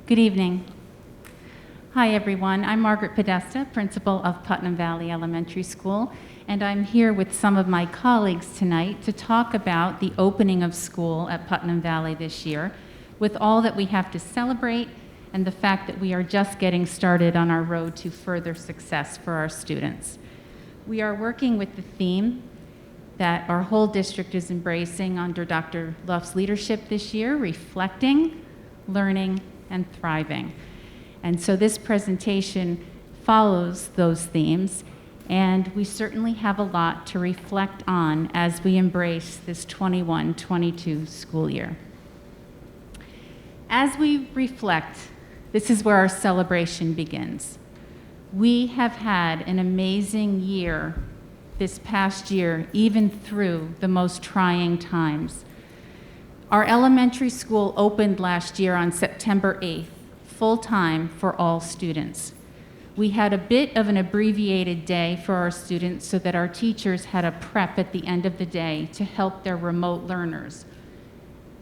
Good evening. Hi, everyone. I'm Margaret Podesta, principal of Putnam Valley Elementary School, and I'm here with some of my colleagues tonight to talk about the opening of school at Putnam Valley this year, with all that we have to celebrate and the fact that we are just getting started on our road to further success for our students. We are working with the theme that our whole district is embracing under Dr. Luff's leadership this year: reflecting, learning, and thriving. And so this presentation follows those themes, and we certainly have a lot to reflect on as we embrace this 21-22 school year. As we reflect, this is where our celebration begins. We have had an amazing year this past year, even through the most trying times. Our elementary school opened last year on September 8th, full-time for all students. We had a bit of an abbreviated day for our students so that our teachers had a prep at the end of the day to help their remote learners.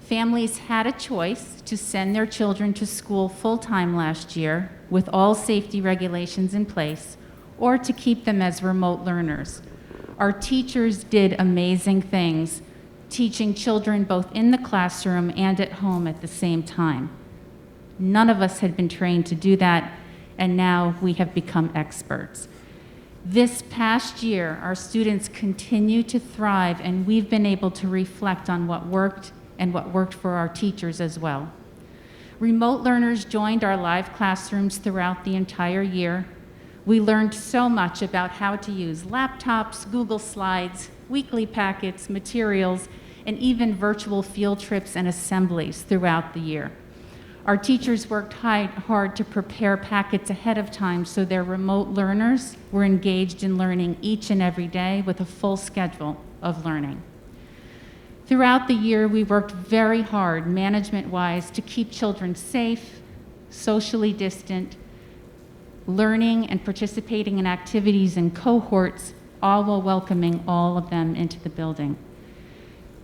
Families had a choice to send their children to school full-time last year with all safety regulations in place, or to keep them as remote learners. Our teachers did amazing things, teaching children both in the classroom and at home at the same time. None of us had been trained to do that, and now we have become experts. This past year, our students continue to thrive, and we've been able to reflect on what worked and what worked for our teachers as well. Remote learners joined our live classrooms throughout the entire year. We learned so much about how to use laptops, Google Slides, weekly packets, materials, and even virtual field trips and assemblies throughout the year. Our teachers worked hard to prepare packets ahead of time so their remote learners were engaged in learning each and every day with a full schedule of learning. Throughout the year, we worked very hard, management-wise, to keep children safe, socially distant, learning and participating in activities and cohorts, all while welcoming all of them into the building.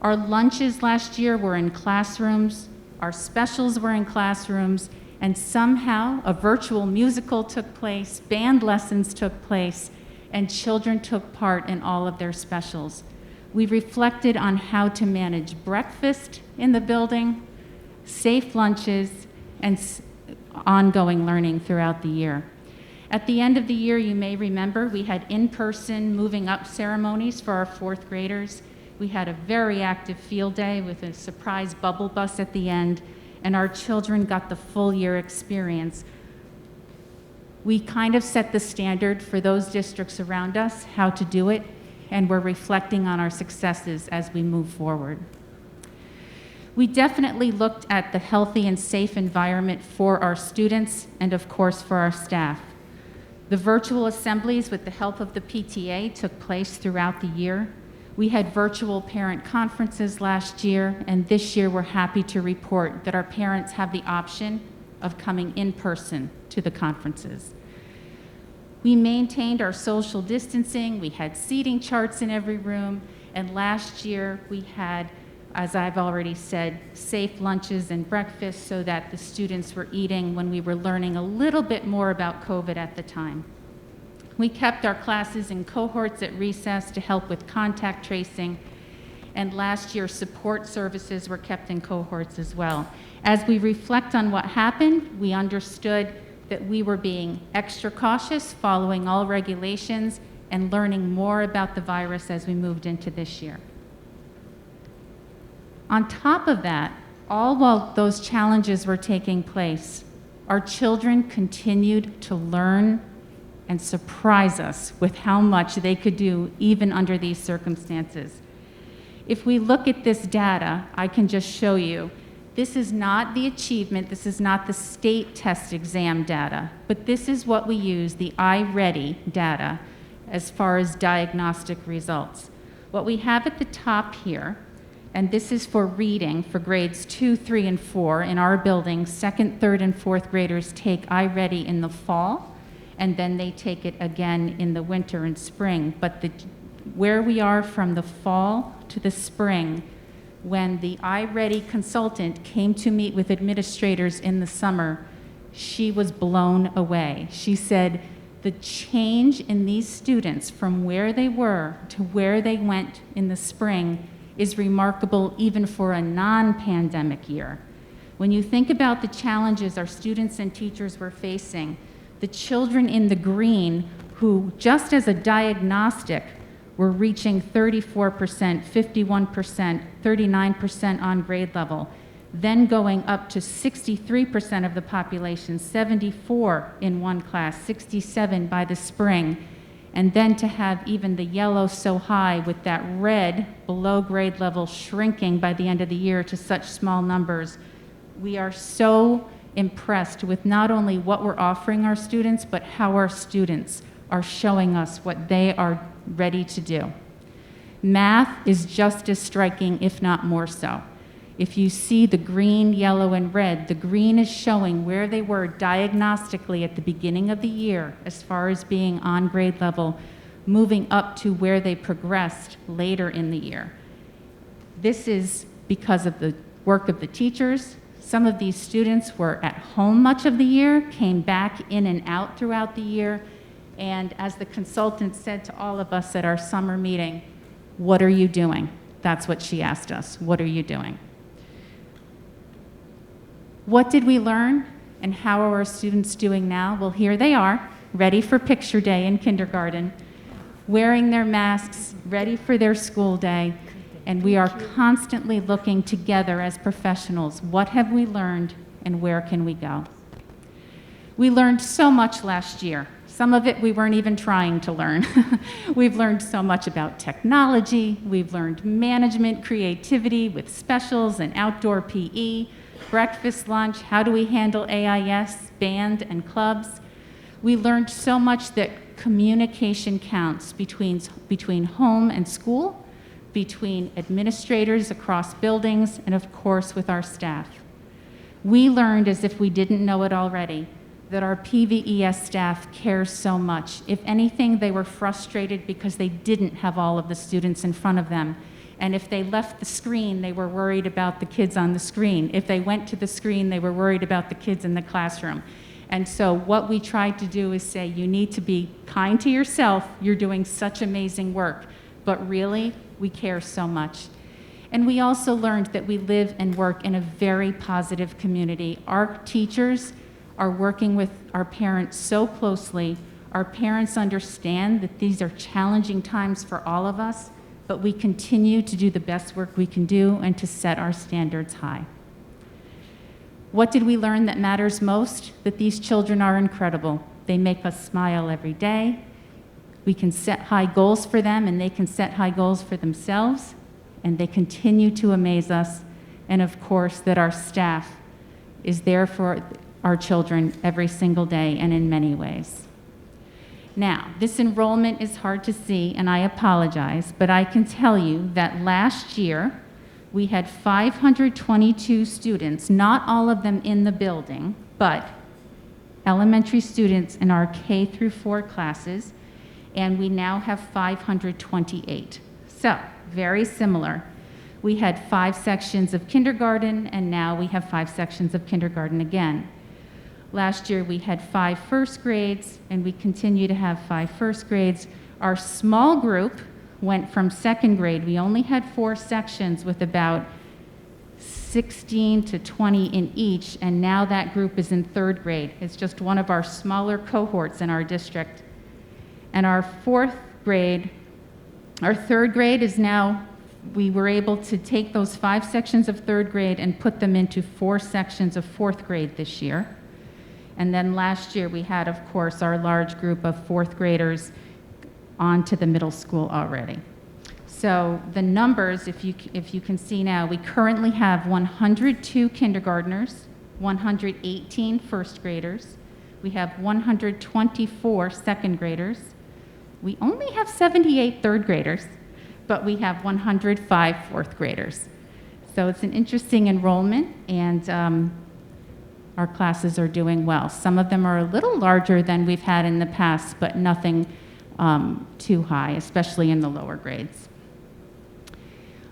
Our lunches last year were in classrooms, our specials were in classrooms, and somehow a virtual musical took place, band lessons took place, and children took part in all of their specials. We reflected on how to manage breakfast in the building, safe lunches, and ongoing learning throughout the year. At the end of the year, you may remember, we had in-person moving up ceremonies for our fourth graders. We had a very active field day with a surprise bubble bus at the end, and our children got the full year experience. We kind of set the standard for those districts around us, how to do it, and we're reflecting on our successes as we move forward. We definitely looked at the healthy and safe environment for our students and, of course, for our staff. The virtual assemblies with the help of the PTA took place throughout the year. We had virtual parent conferences last year, and this year we're happy to report that our parents have the option of coming in person to the conferences. We maintained our social distancing. We had seating charts in every room, and last year we had, as I've already said, safe lunches and breakfasts so that the students were eating when we were learning a little bit more about COVID at the time. We kept our classes in cohorts at recess to help with contact tracing, and last year support services were kept in cohorts as well. As we reflect on what happened, we understood that we were being extra cautious, following all regulations, and learning more about the virus as we moved into this year. On top of that, all while those challenges were taking place, our children continued to learn and surprise us with how much they could do even under these circumstances. If we look at this data, I can just show you, this is not the achievement, this is not the state test exam data, but this is what we use, the iReady data, as far as diagnostic results. What we have at the top here, and this is for reading for grades 2, 3, and 4 in our building. Second, third, and fourth graders take iReady in the fall, and then they take it again in the winter and spring. But where we are from the fall to the spring, when the iReady consultant came to meet with administrators in the summer, she was blown away. She said, the change in these students from where they were to where they went in the spring is remarkable even for a non-pandemic year. When you think about the challenges our students and teachers were facing, the children in the green who, just as a diagnostic, were reaching 34%, 51%, 39% on grade level, then going up to 63% of the population, 74 in one class, 67 by the spring, and then to have even the yellow so high with that red below grade level shrinking by the end of the year to such small numbers. We are so impressed with not only what we're offering our students, but how our students are showing us what they are ready to do. Math is just as striking, if not more so. If you see the green, yellow, and red, the green is showing where they were diagnostically at the beginning of the year as far as being on grade level, moving up to where they progressed later in the year. This is because of the work of the teachers. Some of these students were at home much of the year, came back in and out throughout the year, and as the consultant said to all of us at our summer meeting, what are you doing? That's what she asked us, what are you doing? What did we learn, and how are our students doing now? Well, here they are, ready for picture day in kindergarten, wearing their masks, ready for their school day, and we are constantly looking together as professionals. What have we learned, and where can we go? We learned so much last year. Some of it we weren't even trying to learn. We've learned so much about technology. We've learned management, creativity with specials and outdoor PE, breakfast, lunch, how do we handle AIS, band, and clubs. We learned so much that communication counts between home and school, between administrators across buildings, and of course with our staff. We learned, as if we didn't know it already, that our PVES staff cares so much. If anything, they were frustrated because they didn't have all of the students in front of them. And if they left the screen, they were worried about the kids on the screen. If they went to the screen, they were worried about the kids in the classroom. And so what we tried to do is say, you need to be kind to yourself. You're doing such amazing work. But really, we care so much. And we also learned that we live and work in a very positive community. Our teachers are working with our parents so closely. Our parents understand that these are challenging times for all of us, but we continue to do the best work we can do and to set our standards high. What did we learn that matters most? That these children are incredible. They make us smile every day. We can set high goals for them, and they can set high goals for themselves, and they continue to amaze us. And of course, that our staff is there for our children every single day and in many ways. Now, this enrollment is hard to see, and I apologize, but I can tell you that last year we had 522 students, not all of them in the building, but elementary students in our K through 4 classes, and we now have 528. So, very similar. We had 5 sections of kindergarten, and now we have 5 sections of kindergarten again. Last year we had 5 first grades, and we continue to have 5 first grades. Our small group went from second grade. We only had 4 sections with about 16 to 20 in each, and now that group is in 3rd grade. It's just one of our smaller cohorts in our district. And our 4th grade, our 3rd grade is now, we were able to take those 5 sections of 3rd grade and put them into 4 sections of 4th grade this year. And then last year we had, of course, our large group of 4th graders on to the middle school already. So the numbers, if you can see now, we currently have 102 kindergartners, 118 first graders. We have 124 second graders. We only have 78 third graders, but we have 105 fourth graders. So it's an interesting enrollment, and our classes are doing well. Some of them are a little larger than we've had in the past, but nothing too high, especially in the lower grades.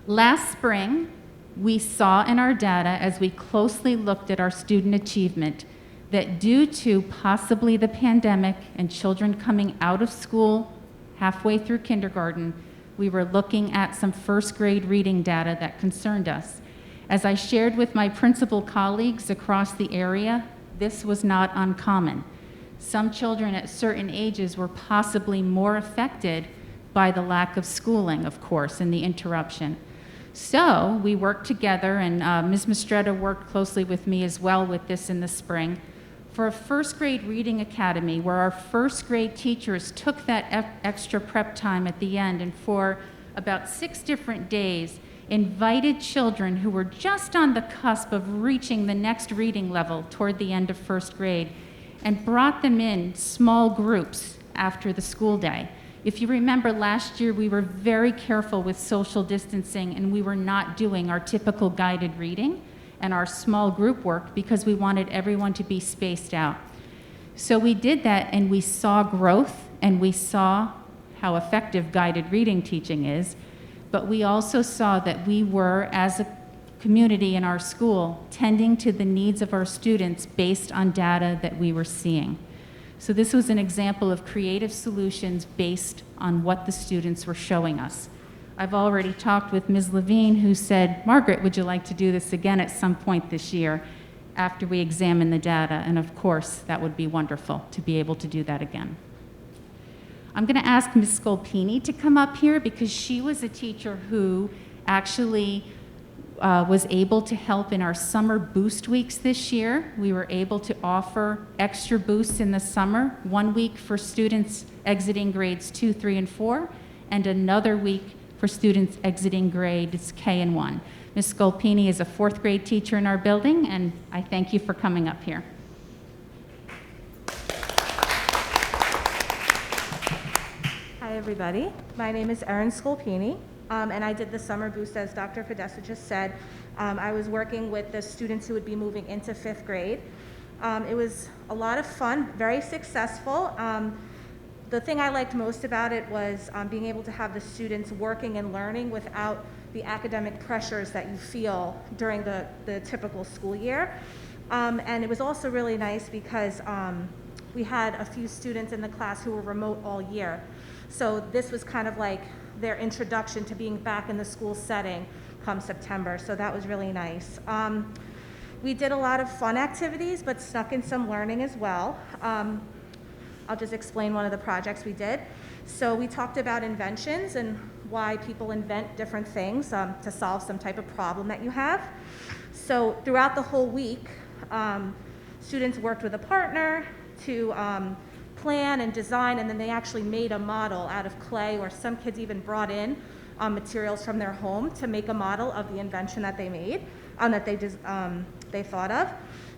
Last spring, we saw in our data, as we closely looked at our student achievement, that due to possibly the pandemic and children coming out of school halfway through kindergarten, we were looking at some first grade reading data that concerned us. As I shared with my principal colleagues across the area, this was not uncommon. Some children at certain ages were possibly more affected by the lack of schooling, of course, and the interruption. So we worked together, and Ms. Mistretta worked closely with me as well with this in the spring, for a first grade reading academy where our first grade teachers took that extra prep time at the end and for about 6 different days invited children who were just on the cusp of reaching the next reading level toward the end of first grade and brought them in small groups after the school day. If you remember last year, we were very careful with social distancing and we were not doing our typical guided reading and our small group work because we wanted everyone to be spaced out. So we did that and we saw growth and we saw how effective guided reading teaching is, but we also saw that we were, as a community in our school, tending to the needs of our students based on data that we were seeing. So this was an example of creative solutions based on what the students were showing us. I've already talked with Ms. Levine, who said, Margaret, would you like to do this again at some point this year after we examine the data? And of course, that would be wonderful to be able to do that again. I'm going to ask Ms. Scolpini to come up here because she was a teacher who actually was able to help in our summer boost weeks this year. We were able to offer extra boosts in the summer, 1 week for students exiting grades 2, 3, and 4, and another week for students exiting grades K and 1. Ms. Scolpini is a 4th grade teacher in our building, and I thank you for coming up here. Hi, everybody. My name is Erin Scolpini, and I did the summer boost, as Dr. Podesta just said. I was working with the students who would be moving into 5th grade. It was a lot of fun, very successful. The thing I liked most about it was being able to have the students working and learning without the academic pressures that you feel during the typical school year. And it was also really nice because we had a few students in the class who were remote all year. So this was kind of like their introduction to being back in the school setting come September. So that was really nice. We did a lot of fun activities, but snuck in some learning as well. I'll just explain one of the projects we did. So we talked about inventions and why people invent different things to solve some type of problem that you have. So throughout the whole week, students worked with a partner to plan and design, and then they actually made a model out of clay, or some kids even brought in materials from their home to make a model of the invention that they made, that they thought of.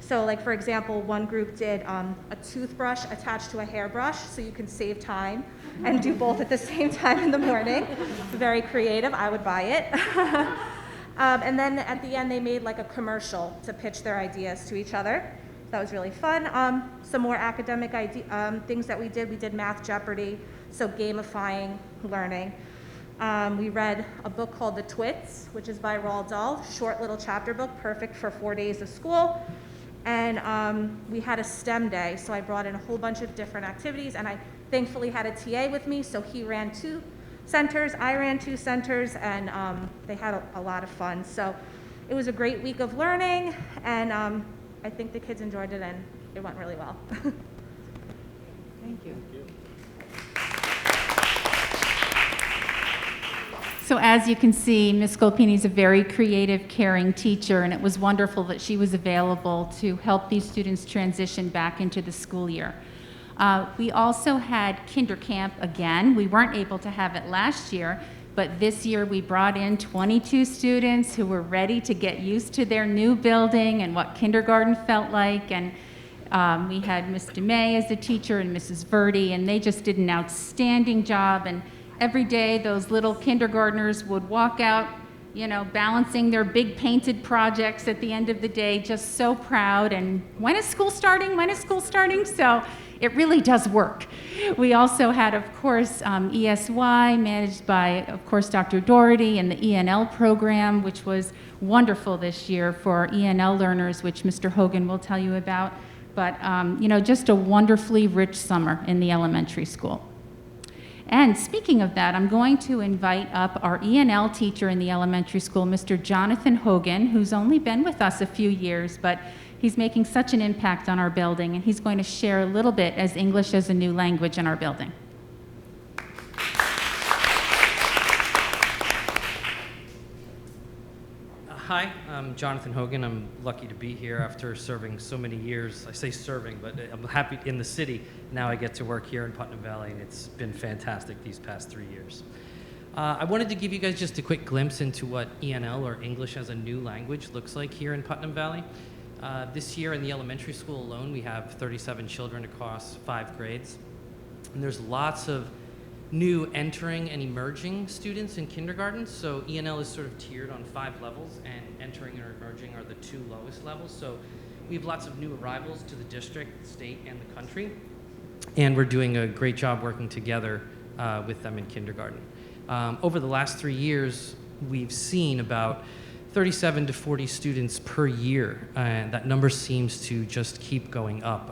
So like, for example, one group did a toothbrush attached to a hairbrush so you can save time and do both at the same time in the morning. Very creative, I would buy it. And then at the end, they made like a commercial to pitch their ideas to each other. That was really fun. Some more academic things that we did Math Jeopardy, so gamifying learning. We read a book called The Twits, which is by Roald Dahl, short little chapter book, perfect for 4 days of school. And we had a STEM day, so I brought in a whole bunch of different activities, and I thankfully had a TA with me, so he ran 2 centers, I ran 2 centers, and they had a lot of fun. So it was a great week of learning, and I think the kids enjoyed it, and it went really well. Thank you. So as you can see, Ms. Scolpini is a very creative, caring teacher, and it was wonderful that she was available to help these students transition back into the school year. We also had Kinder Camp again. We weren't able to have it last year, but this year we brought in 22 students who were ready to get used to their new building and what kindergarten felt like. And we had Ms. DeMay as a teacher and Mrs. Verdi, and they just did an outstanding job. And every day, those little kindergartners would walk out, you know, balancing their big painted projects at the end of the day, just so proud. And when is school starting? When is school starting? So it really does work. We also had, of course, ESY, managed by, of course, Dr. Doherty, and the ENL program, which was wonderful this year for ENL learners, which Mr. Hogan will tell you about. But, just a wonderfully rich summer in the elementary school. And speaking of that, I'm going to invite up our E&L teacher in the elementary school, Mr. Jonathan Hogan, who's only been with us a few years, but he's making such an impact on our building, and he's going to share a little bit as English as a new language in our building. Hi, I'm Jonathan Hogan. I'm lucky to be here after serving so many years. I say serving, but I'm happy in the city. Now I get to work here in Putnam Valley, and it's been fantastic these past 3 years. I wanted to give you guys just a quick glimpse into what ENL, or English as a New Language, looks like here in Putnam Valley. This year in the elementary school alone, we have 37 children across 5 grades. And there's lots of new entering and emerging students in kindergarten. So ENL is sort of tiered on 5 levels, and entering or emerging are the 2 lowest levels. So we have lots of new arrivals to the district, the state, and the country. And we're doing a great job working together with them in kindergarten. Over the last 3 years, we've seen about 37 to 40 students per year, and that number seems to just keep going up.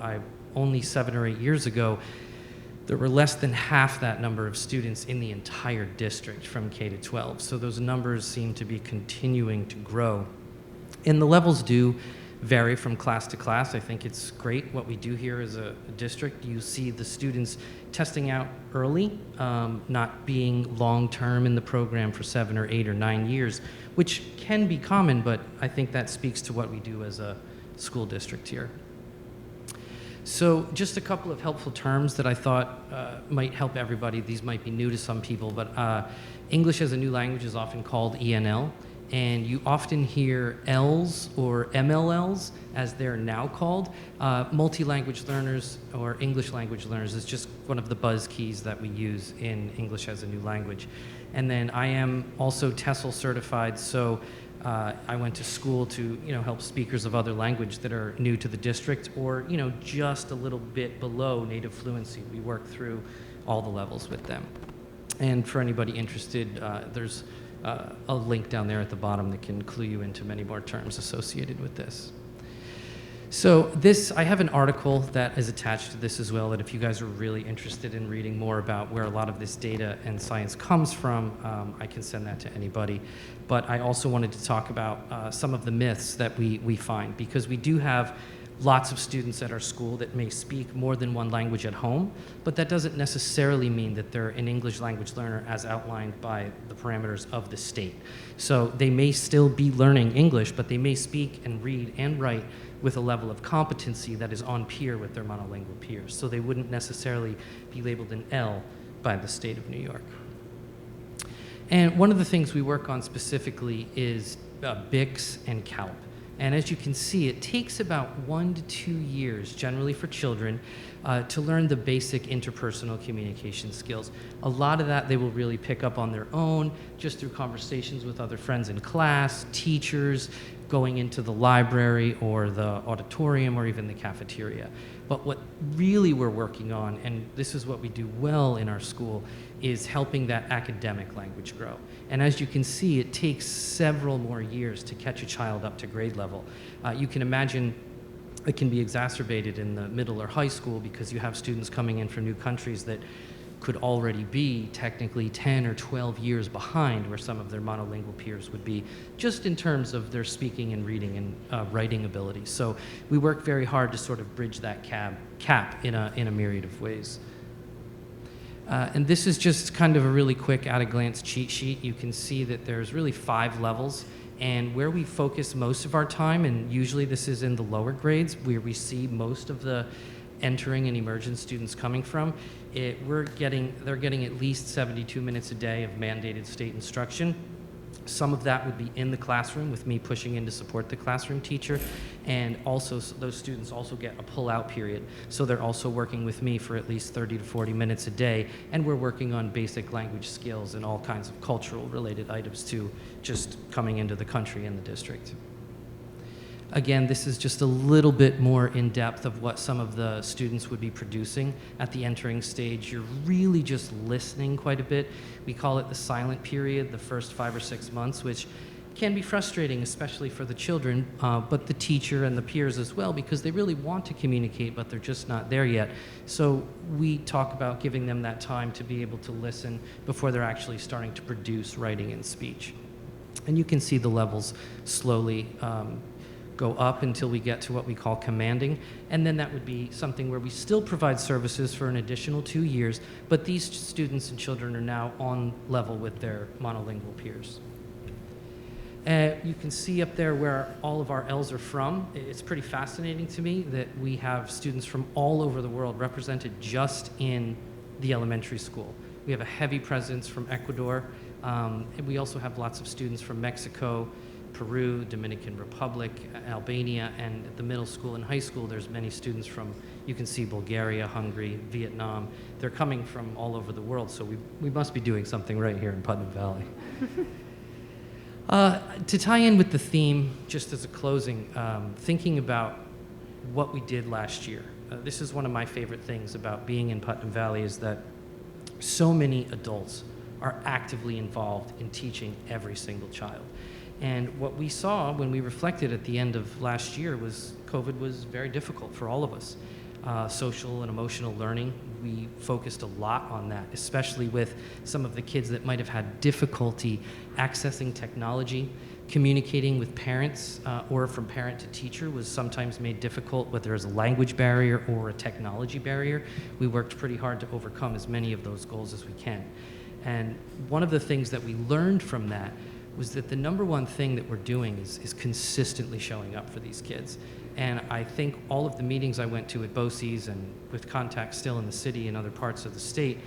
Only 7 or 8 years ago, there were less than half that number of students in the entire district from K to 12. So those numbers seem to be continuing to grow. And the levels do vary from class to class. I think it's great what we do here as a district. You see the students testing out early, not being long-term in the program for 7 or 8 or 9 years, which can be common, but I think that speaks to what we do as a school district here. So just a couple of helpful terms that I thought might help everybody. These might be new to some people, but English as a New Language is often called ENL, and you often hear Ls or MLLs, as they're now called. Multi-language learners or English language learners is just one of the buzz keys that we use in English as a New Language. And then I am also TESOL certified, so I went to school to, help speakers of other language that are new to the district, or, just a little bit below native fluency. We work through all the levels with them. And for anybody interested, there's a link down there at the bottom that can clue you into many more terms associated with this. So I have an article that is attached to this as well, that if you guys are really interested in reading more about where a lot of this data and science comes from, I can send that to anybody. But I also wanted to talk about some of the myths that we find, because we do have lots of students at our school that may speak more than one language at home, but that doesn't necessarily mean that they're an English language learner as outlined by the parameters of the state. So they may still be learning English, but they may speak and read and write with a level of competency that is on peer with their monolingual peers. So they wouldn't necessarily be labeled an L by the state of New York. And one of the things we work on specifically is BICS and CALP. And as you can see, it takes about 1 to 2 years, generally for children, to learn the basic interpersonal communication skills. A lot of that they will really pick up on their own, just through conversations with other friends in class, teachers, going into the library or the auditorium or even the cafeteria. But what really we're working on, and this is what we do well in our school, is helping that academic language grow. And as you can see, it takes several more years to catch a child up to grade level. You can imagine it can be exacerbated in the middle or high school, because you have students coming in from new countries that could already be technically 10 or 12 years behind where some of their monolingual peers would be, just in terms of their speaking and reading and writing abilities. So we work very hard to sort of bridge that gap in a myriad of ways. And this is just kind of a really quick at-a-glance cheat sheet. You can see that there's really 5 levels, and where we focus most of our time, and usually this is in the lower grades where we see most of the entering and emergent students coming from, they're getting at least 72 minutes a day of mandated state instruction. Some of that would be in the classroom with me pushing in to support the classroom teacher, and also those students also get a pull-out period. So they're also working with me for at least 30 to 40 minutes a day, and we're working on basic language skills and all kinds of cultural related items too, just coming into the country and the district. Again, this is just a little bit more in depth of what some of the students would be producing at the entering stage. You're really just listening quite a bit. We call it the silent period, the first 5 or 6 months, which can be frustrating, especially for the children, but the teacher and the peers as well, because they really want to communicate, but they're just not there yet. So we talk about giving them that time to be able to listen before they're actually starting to produce writing and speech. And you can see the levels slowly go up until we get to what we call commanding. And then that would be something where we still provide services for an additional 2 years, but these students and children are now on level with their monolingual peers. You can see up there where all of our L's are from. It's pretty fascinating to me that we have students from all over the world represented just in the elementary school. We have a heavy presence from Ecuador, and we also have lots of students from Mexico, Peru, Dominican Republic, Albania, and at the middle school and high school, there's many students from, you can see Bulgaria, Hungary, Vietnam. They're coming from all over the world, so we must be doing something right here in Putnam Valley. To tie in with the theme, just as a closing, thinking about what we did last year. This is one of my favorite things about being in Putnam Valley, is that so many adults are actively involved in teaching every single child. And what we saw when we reflected at the end of last year was COVID was very difficult for all of us. Social and emotional learning, we focused a lot on that, especially with some of the kids that might have had difficulty accessing technology. Communicating with parents or from parent to teacher was sometimes made difficult, whether there's a language barrier or a technology barrier. We worked pretty hard to overcome as many of those goals as we can. And one of the things that we learned from that was that the number one thing that we're doing is consistently showing up for these kids. And I think all of the meetings I went to at BOCES and with contacts still in the city and other parts of the state,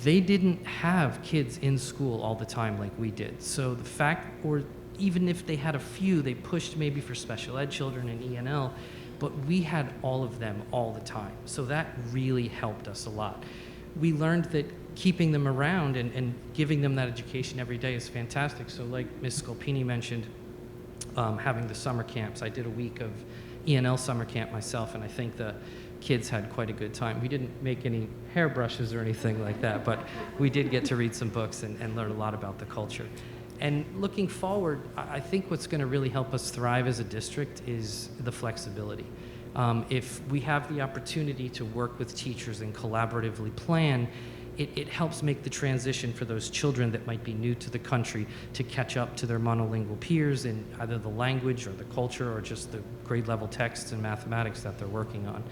they didn't have kids in school all the time like we did. So the fact, or even if they had a few, they pushed maybe for special ed children and ENL, but we had all of them all the time. So that really helped us a lot. We learned that keeping them around and giving them that education every day is fantastic. So like Ms. Scolpini mentioned, having the summer camps. I did a week of ENL summer camp myself, and I think the kids had quite a good time. We didn't make any hairbrushes or anything like that, but we did get to read some books and learn a lot about the culture. And looking forward, I think what's going to really help us thrive as a district is the flexibility. If we have the opportunity to work with teachers and collaboratively plan, it helps make the transition for those children that might be new to the country to catch up to their monolingual peers in either the language or the culture or just the grade level texts and mathematics that they're working on.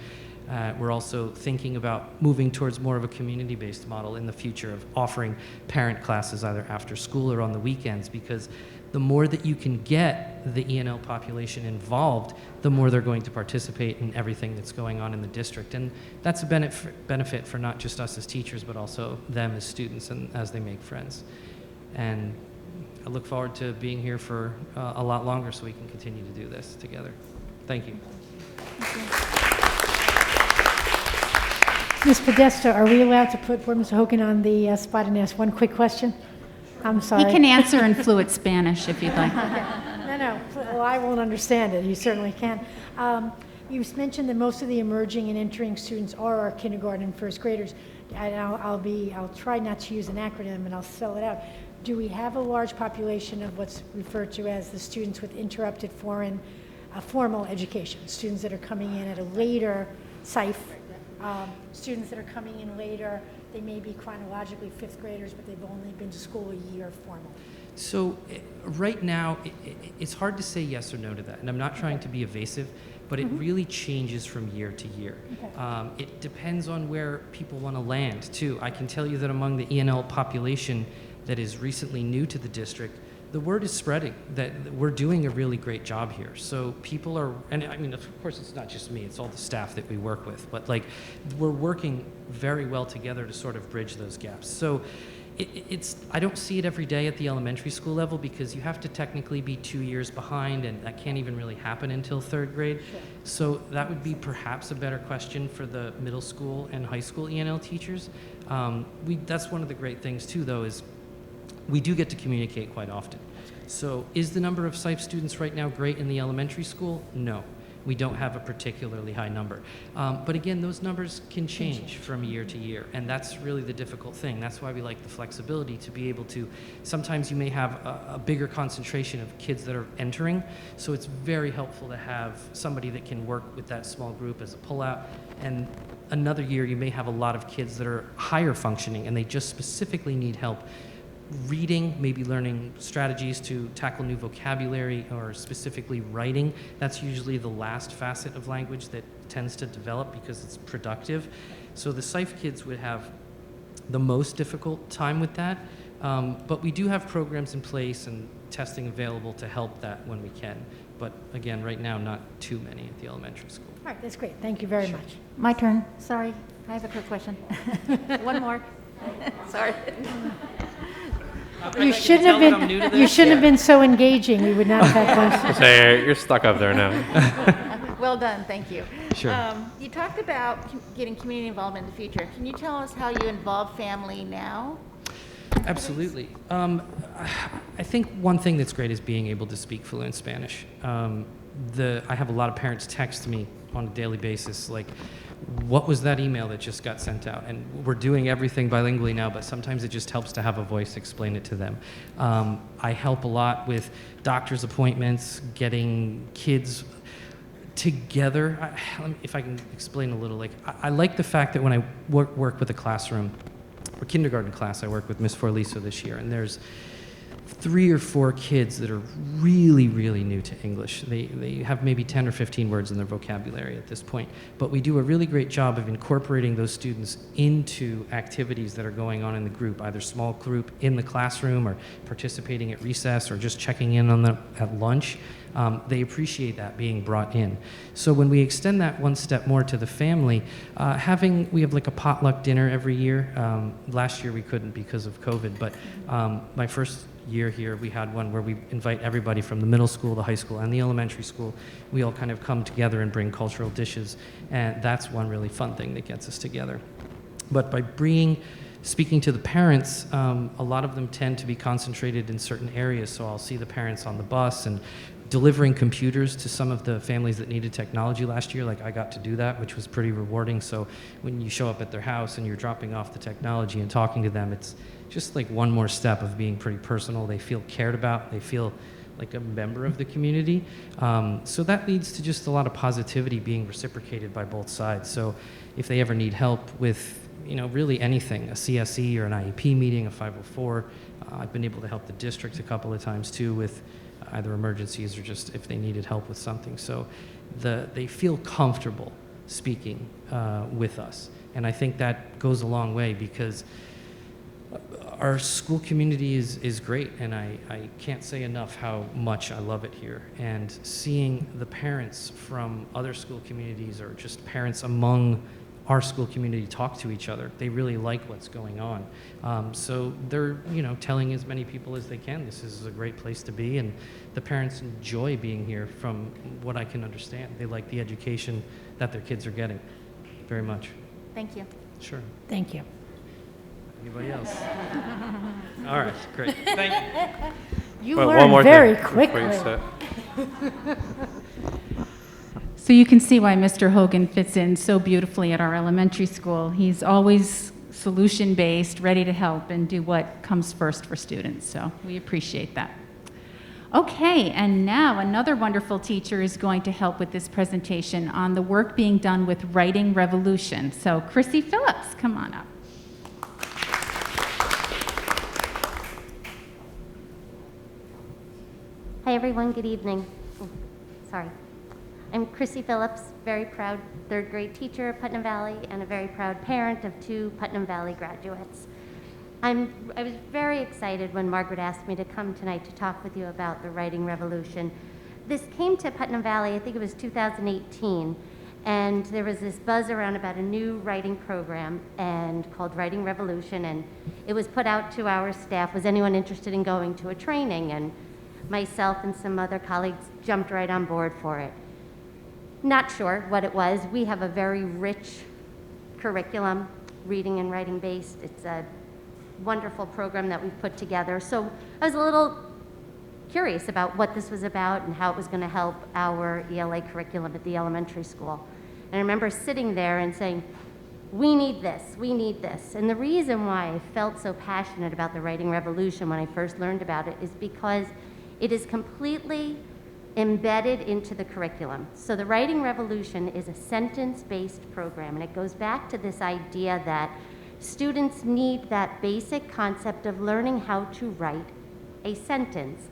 We're also thinking about moving towards more of a community-based model in the future of offering parent classes either after school or on the weekends, because the more that you can get the ENL population involved, the more they're going to participate in everything that's going on in the district. And that's a benefit for not just us as teachers, but also them as students and as they make friends. And I look forward to being here for a lot longer so we can continue to do this together. Thank you. Ms. Podesta, are we allowed to put Board Mr. Hogan on the spot and ask one quick question? I'm sorry. He can answer in fluent Spanish if you'd like. No. Well, I won't understand it. You certainly can. You mentioned that most of the emerging and entering students are our kindergarten and first graders. And I'll try not to use an acronym and I'll spell it out. Do we have a large population of what's referred to as the students with interrupted formal education? Students that are coming in at a later SIFE, students that are coming in later. They may be chronologically fifth graders, but they've only been to school a year formal. So right now, it's hard to say yes or no to that. And I'm not trying to be evasive, but it really changes from year to year. Okay. It depends on where people want to land, too. I can tell you that among the ENL population that is recently new to the district, the word is spreading that we're doing a really great job here. So people are, and I mean, of course, it's not just me, it's all the staff that we work with, but like, we're working very well together to sort of bridge those gaps. So I don't see it every day at the elementary school level because you have to technically be 2 years behind, and that can't even really happen until third grade. Sure. So that would be perhaps a better question for the middle school and high school ENL teachers. That's one of the great things too, though, is we do get to communicate quite often. So is the number of SIFE students right now great in the elementary school? No. We don't have a particularly high number. But again, those numbers can change from year to year, and that's really the difficult thing. That's why we like the flexibility to be able to, sometimes you may have a bigger concentration of kids that are entering, so it's very helpful to have somebody that can work with that small group as a pullout. And another year, you may have a lot of kids that are higher functioning, and they just specifically need help reading, maybe learning strategies to tackle new vocabulary, or specifically writing. That's usually the last facet of language that tends to develop because it's productive. So the SIFE kids would have the most difficult time with that. But we do have programs in place and testing available to help that when we can. But again, right now, not too many at the elementary school. All right, that's great. Thank you very much. My turn. Sorry, I have a quick question. One more. Sorry. You shouldn't have been. You shouldn't have been so engaging. We would not have had questions. Say, you're stuck up there now. Well done, thank you. Sure. You talked about getting community involvement in the future. Can you tell us how you involve family now? Absolutely. I think one thing that's great is being able to speak fluent Spanish. I have a lot of parents text me on a daily basis, like, what was that email that just got sent out? And we're doing everything bilingually now, but sometimes it just helps to have a voice explain it to them. I help a lot with doctor's appointments, getting kids together. If I can explain a little, like, I like the fact that when I work with a classroom, or kindergarten class, I work with Miss Forliso this year, and there's 3 or 4 kids that are really, really new to English. They have maybe 10 or 15 words in their vocabulary at this point. But we do a really great job of incorporating those students into activities that are going on in the group, either small group in the classroom, or participating at recess, or just checking in on them at lunch. They appreciate that being brought in. So when we extend that one step more to the family, we have like a potluck dinner every year. Last year we couldn't because of COVID, but my first year here, we had one where we invite everybody from the middle school, the high school, and the elementary school. We all kind of come together and bring cultural dishes, and that's one really fun thing that gets us together. But by speaking to the parents, a lot of them tend to be concentrated in certain areas, so I'll see the parents on the bus and delivering computers to some of the families that needed technology last year. Like, I got to do that, which was pretty rewarding. So when you show up at their house and you're dropping off the technology and talking to them, it's just like one more step of being pretty personal. They feel cared about. They feel like a member of the community. So that leads to just a lot of positivity being reciprocated by both sides. So if they ever need help with, really anything, a CSE or an IEP meeting, a 504, I've been able to help the district a couple of times too with either emergencies or just if they needed help with something. So they feel comfortable speaking with us. And I think that goes a long way, because our school community is great, and I can't say enough how much I love it here. And seeing the parents from other school communities, or just parents among our school community, talk to each other. They really like what's going on. So they're, telling as many people as they can, this is a great place to be, and the parents enjoy being here from what I can understand. They like the education that their kids are getting very much. Thank you. Sure. Thank you. Anybody else? All right, great. Thank you. You Well, one learn more very thing before you quickly. sit. So you can see why Mr. Hogan fits in so beautifully at our elementary school. He's always solution-based, ready to help and do what comes first for students. So we appreciate that. Okay, and now another wonderful teacher is going to help with this presentation on the work being done with Writing Revolution. So Chrissy Phillips, come on up. Hi everyone, good evening. Sorry. I'm Chrissy Phillips, very proud 3rd grade teacher at Putnam Valley and a very proud parent of 2 Putnam Valley graduates. I was very excited when Margaret asked me to come tonight to talk with you about the Writing Revolution. This came to Putnam Valley, I think it was 2018, and there was this buzz around about a new writing program called Writing Revolution, and it was put out to our staff, was anyone interested in going to a training? And myself and some other colleagues jumped right on board for it. Not sure what it was. We have a very rich curriculum, reading and writing based. It's a wonderful program that we've put together. So I was a little curious about what this was about and how it was going to help our ELA curriculum at the elementary school. And I remember sitting there and saying, we need this, we need this. And the reason why I felt so passionate about the writing revolution when I first learned about it is because it is completely embedded into the curriculum. So the writing revolution is a sentence-based program, and it goes back to this idea that students need that basic concept of learning how to write a sentence.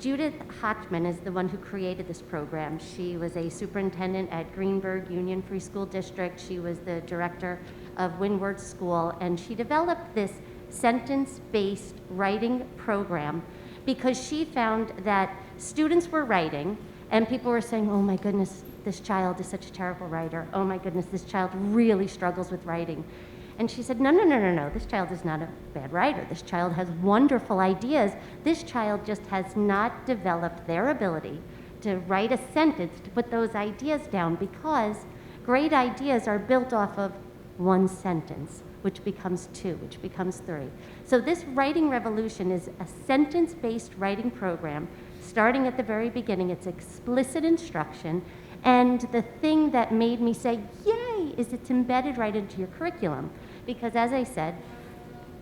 Judith Hochman is the one who created this program. She was a superintendent at Greenberg Union Free School District. She was the director of Windward School, and she developed this sentence-based writing program because she found that students were writing and people were saying, oh my goodness, this child is such a terrible writer. Oh my goodness, this child really struggles with writing. And she said, no, this child is not a bad writer. This child has wonderful ideas. This child just has not developed their ability to write a sentence, to put those ideas down, because great ideas are built off of one sentence, which becomes two, which becomes three. So this writing revolution is a sentence-based writing program. Starting at the very beginning, it's explicit instruction. And the thing that made me say, yay, is it's embedded right into your curriculum. Because as I said,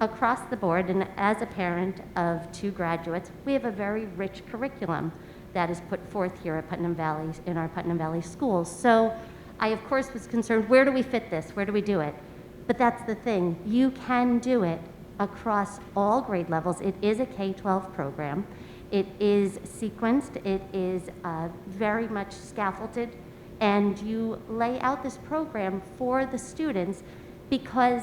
across the board, and as a parent of 2 graduates, we have a very rich curriculum that is put forth here at Putnam Valley, in our Putnam Valley schools. So I, of course, was concerned, where do we fit this? Where do we do it? But that's the thing. You can do it across all grade levels. It is a K-12 program. It is sequenced. It is very much scaffolded. And you lay out this program for the students because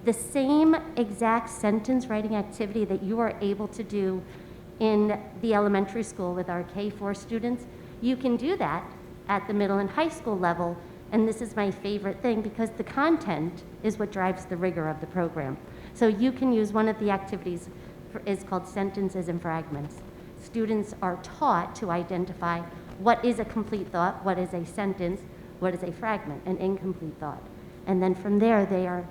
the same exact sentence writing activity that you are able to do in the elementary school with our K-4 students, you can do that at the middle and high school level. And this is my favorite thing because the content is what drives the rigor of the program. So you can use one of the activities is called sentences and fragments. Students are taught to identify what is a complete thought, what is a sentence, what is a fragment, an incomplete thought. And then from there,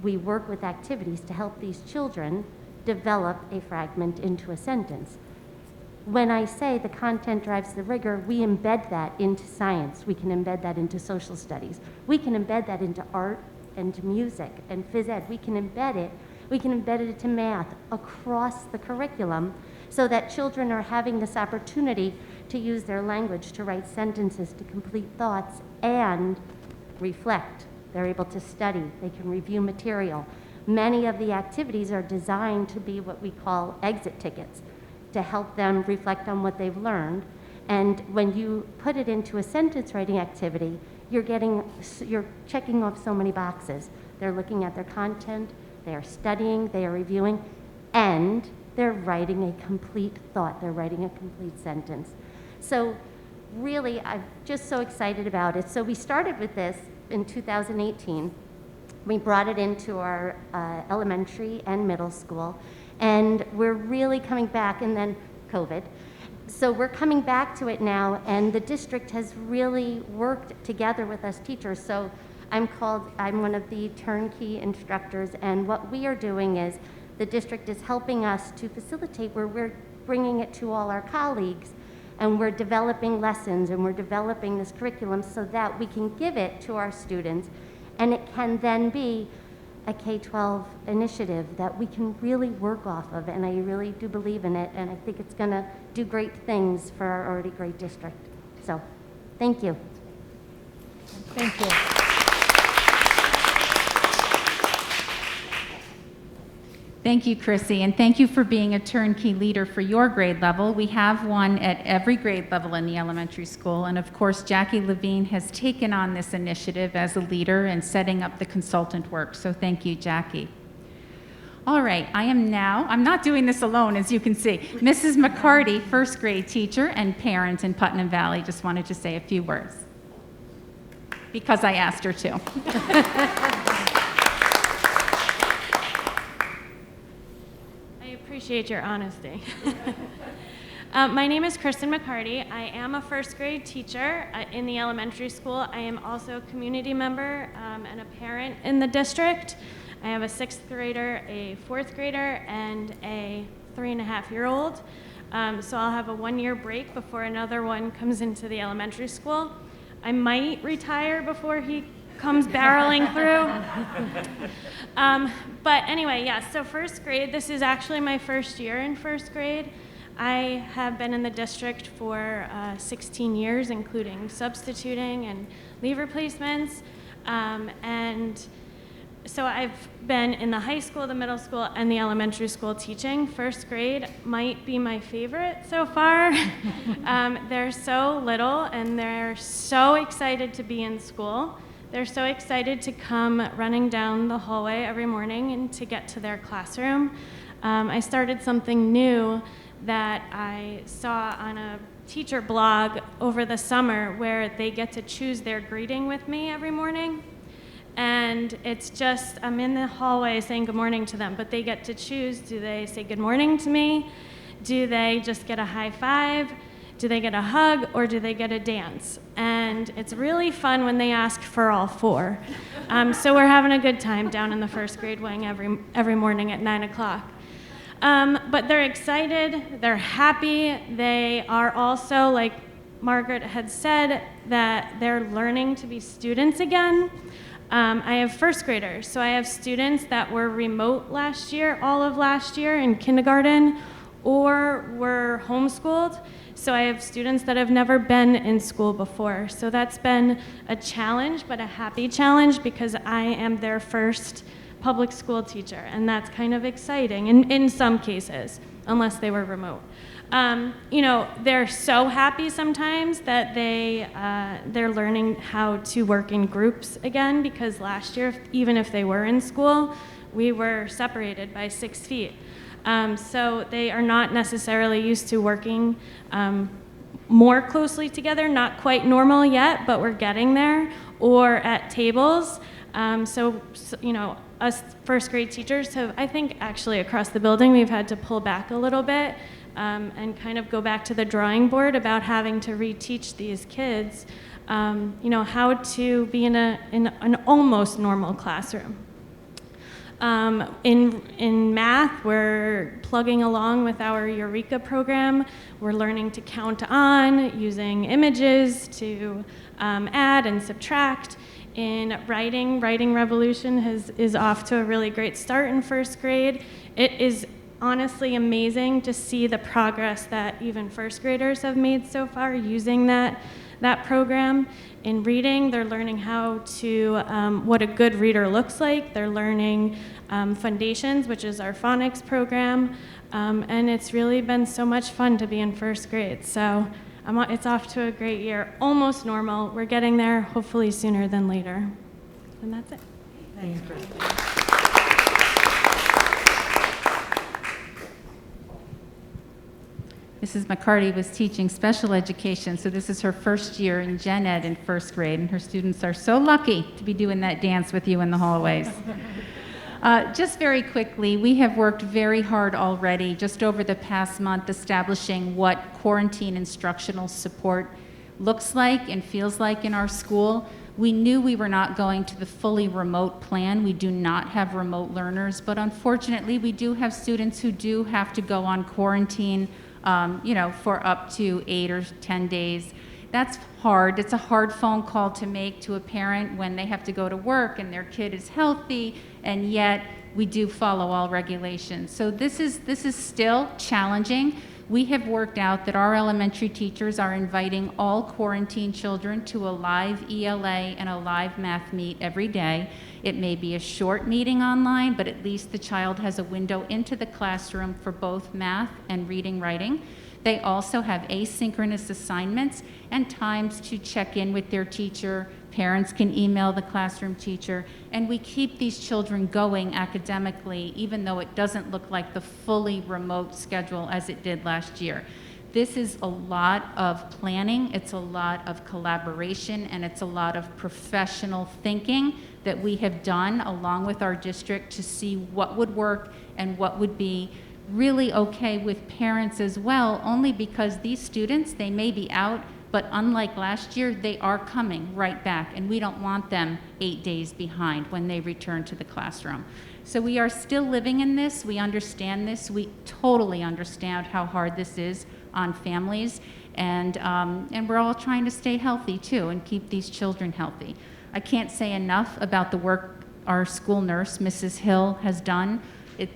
we work with activities to help these children develop a fragment into a sentence. When I say the content drives the rigor, we embed that into science. We can embed that into social studies. We can embed that into art and music and phys ed. We can embed it. We can embed it into math across the curriculum so that children are having this opportunity to use their language to write sentences, to complete thoughts, and reflect. They're able to study. They can review material. Many of the activities are designed to be what we call exit tickets, to help them reflect on what they've learned. And when you put it into a sentence writing activity, you're checking off so many boxes. They're looking at their content, they're studying, they are reviewing, and they're writing a complete thought. They're writing a complete sentence. So really, I'm just so excited about it. So we started with this in 2018. We brought it into our elementary and middle school, and we're really coming back, and then COVID. So we're coming back to it now, and the district has really worked together with us teachers. So I'm one of the turnkey instructors, and what we are doing is the district is helping us to facilitate where we're bringing it to all our colleagues, and we're developing lessons, and we're developing this curriculum so that we can give it to our students, and it can then be a K-12 initiative that we can really work off of, and I really do believe in it, and I think it's gonna do great things for our already great district. So, thank you. Thank you. Thank you, Chrissy, and thank you for being a turnkey leader for your grade level. We have one at every grade level in the elementary school, and of course, Jackie Levine has taken on this initiative as a leader and setting up the consultant work, so thank you, Jackie. All right, I'm not doing this alone, as you can see. Mrs. McCarty, first grade teacher and parent in Putnam Valley, just wanted to say a few words, because I asked her to. Appreciate your honesty. My name is Kristen McCarty. I am a first grade teacher in the elementary school. I am also a community member and a parent in the district. I have a 6th grader, a 4th grader, and a 3.5-year-old. So I'll have a 1-year break before another one comes into the elementary school. I might retire before he comes barreling through. But anyway, yeah, so first grade, this is actually my first year in first grade. I have been in the district for 16 years, including substituting and leave replacements. And so I've been in the high school, the middle school, and the elementary school teaching. First grade might be my favorite so far. They're so little, and they're so excited to be in school. They're so excited to come running down the hallway every morning and to get to their classroom. I started something new that I saw on a teacher blog over the summer where they get to choose their greeting with me every morning. And it's just, I'm in the hallway saying good morning to them, but they get to choose, do they say good morning to me? Do they just get a high five? Do they get a hug, or do they get a dance? And it's really fun when they ask for all four. So we're having a good time down in the first grade wing every morning at 9 o'clock. But they're excited, they're happy, they are also, like Margaret had said, that they're learning to be students again. I have first graders, so I have students that were remote last year, all of last year in kindergarten, or were homeschooled. So I have students that have never been in school before. So that's been a challenge, but a happy challenge, because I am their first public school teacher, and that's kind of exciting in some cases, unless they were remote. They're so happy sometimes that they're learning how to work in groups again, because last year, even if they were in school, we were separated by 6 feet. So they are not necessarily used to working more closely together, not quite normal yet, but we're getting there, or at tables. Us first grade teachers have, I think actually across the building, we've had to pull back a little bit and kind of go back to the drawing board about having to reteach these kids, how to be in an almost normal classroom. In math, we're plugging along with our Eureka program. We're learning to count on, using images to add and subtract. In writing Revolution is off to a really great start in first grade. It is honestly amazing to see the progress that even first graders have made so far using that program. In reading, they're learning how to, what a good reader looks like. They're learning Foundations, which is our phonics program, and it's really been so much fun to be in first grade. So it's off to a great year, almost normal. We're getting there, hopefully sooner than later. And that's it. Thanks, Chris. Mrs. McCarty was teaching special education, so this is her first year in gen ed in first grade, and her students are so lucky to be doing that dance with you in the hallways. Just very quickly, we have worked very hard already, just over the past month, establishing what quarantine instructional support looks like and feels like in our school. We knew we were not going to the fully remote plan. We do not have remote learners, but unfortunately, we do have students who do have to go on quarantine for up to 8 or 10 days. That's hard. It's a hard phone call to make to a parent when they have to go to work and their kid is healthy, and yet we do follow all regulations. So this is still challenging. We have worked out that our elementary teachers are inviting all quarantine children to a live ELA and a live math meet every day. It may be a short meeting online, but at least the child has a window into the classroom for both math and reading, writing. They also have asynchronous assignments and times to check in with their teacher. Parents can email the classroom teacher, and we keep these children going academically, even though it doesn't look like the fully remote schedule as it did last year. This is a lot of planning, it's a lot of collaboration, and it's a lot of professional thinking that we have done along with our district to see what would work and what would be really okay with parents as well, only because these students, they may be out But unlike last year, they are coming right back, and we don't want them 8 days behind when they return to the classroom. So we are still living in this. We understand this. We totally understand how hard this is on families, and we're all trying to stay healthy too and keep these children healthy. I can't say enough about the work our school nurse, Mrs. Hill, has done.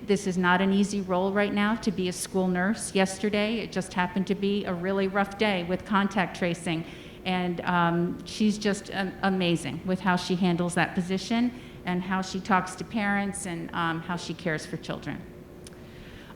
This is not an easy role right now to be a school nurse. Yesterday, it just happened to be a really rough day with contact tracing, and she's just amazing with how she handles that position and how she talks to parents and how she cares for children.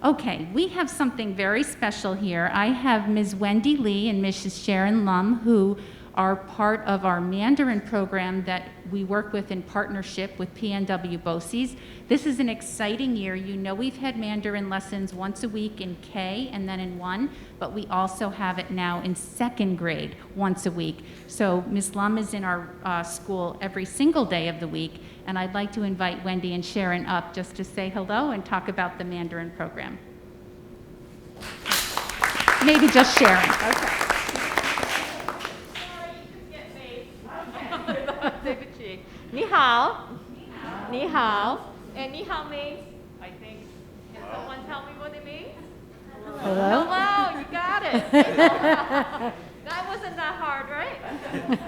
Okay, we have something very special here. I have Ms. Wendy Lee and Mrs. Sharon Lum, who are part of our Mandarin program that we work with in partnership with PNW BOCES. This is an exciting year. You know, we've had Mandarin lessons once a week in K and then in 1, but we also have it now in 2nd grade once a week. So Ms. Lum is in our school every single day of the week, and I'd like to invite Wendy and Sharon up just to say hello and talk about the Mandarin program. Maybe just Sharon. Okay. 对不起，你好，你好, and 你好 means, I think, can someone tell me what it means? Hello? Hello, you got it. That wasn't that hard, right?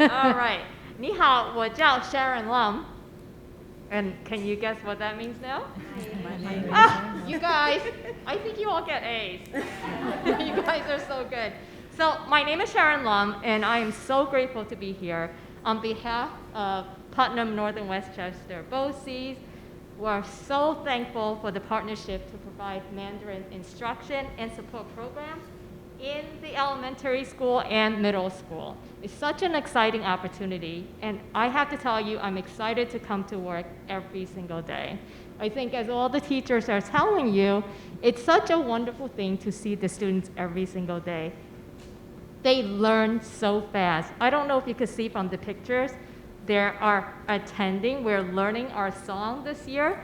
All right. 你好，我叫 Sharon Lum. And can you guess what that means now? You guys, I think you all get A's. You guys are so good. So my name is Sharon Lum, and I am so grateful to be here. On behalf of Putnam, Northern Westchester BOCES, we're so thankful for the partnership to provide Mandarin instruction and support programs in the elementary school and middle school. It's such an exciting opportunity, and I have to tell you, I'm excited to come to work every single day. I think as all the teachers are telling you, it's such a wonderful thing to see the students every single day. They learn so fast. I don't know if you could see from the pictures, they are attending. We're learning our song this year.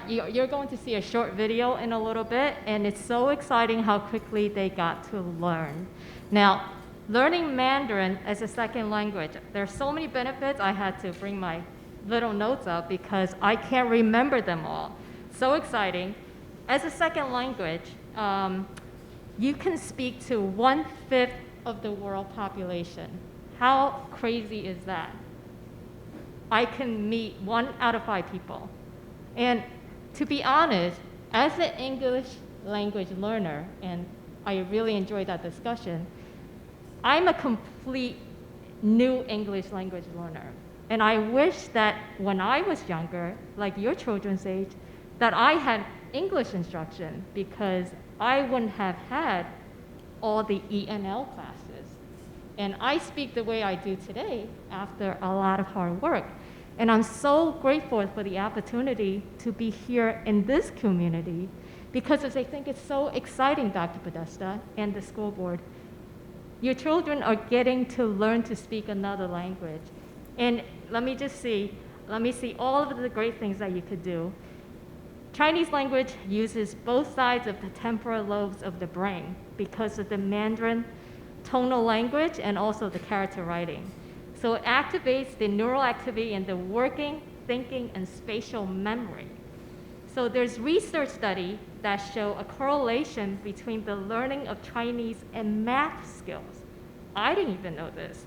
You're going to see a short video in a little bit, and it's so exciting how quickly they got to learn. Now, learning Mandarin as a second language, there's so many benefits. I had to bring my little notes up because I can't remember them all. So exciting. As a second language, you can speak to 1/5 of the world population. How crazy is that? I can meet 1 out of 5 people. And to be honest, as an English language learner, and I really enjoyed that discussion, I'm a complete new English language learner. And I wish that when I was younger, like your children's age, that I had English instruction, because I wouldn't have had all the ENL classes. And I speak the way I do today after a lot of hard work. And I'm so grateful for the opportunity to be here in this community, because I think it's so exciting, Dr. Podesta and the school board. Your children are getting to learn to speak another language. And let me see all of the great things that you could do. Chinese language uses both sides of the temporal lobes of the brain because of the Mandarin tonal language and also the character writing. So it activates the neural activity in the working, thinking, and spatial memory. So there's research study that show a correlation between the learning of Chinese and math skills. I didn't even know this,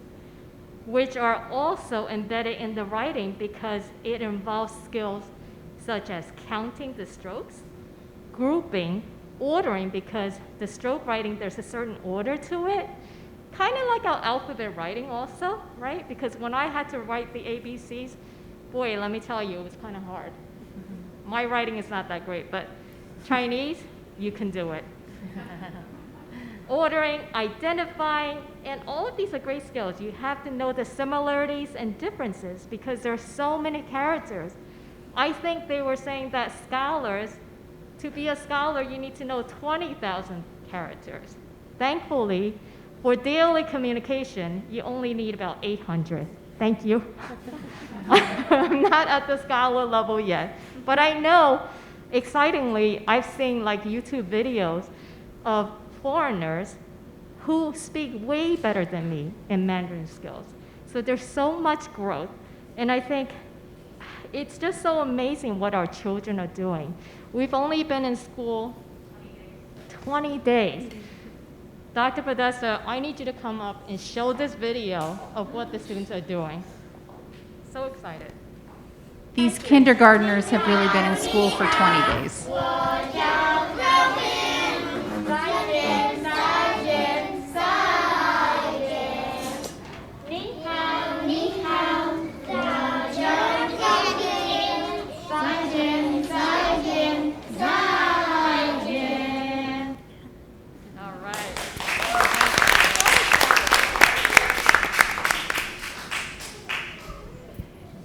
which are also embedded in the writing because it involves skills such as counting the strokes, grouping, ordering, because the stroke writing, there's a certain order to it. Kind of like our alphabet writing also, right? Because when I had to write the ABCs, boy, let me tell you, it was kind of hard. My writing is not that great, but Chinese, you can do it. Ordering, identifying, and all of these are great skills. You have to know the similarities and differences because there are so many characters. I think they were saying that scholars, to be a scholar, you need to know 20,000 characters. Thankfully, for daily communication, you only need about 800. Thank you. I'm not at the scholar level yet, but I know, excitingly, I've seen like YouTube videos of foreigners who speak way better than me in Mandarin skills. So there's so much growth. And I think it's just so amazing what our children are doing. We've only been in school 20 days. Dr. Podesta, I need you to come up and show this video of what the students are doing. So excited. These kindergartners have really been in school for 20 days. All right.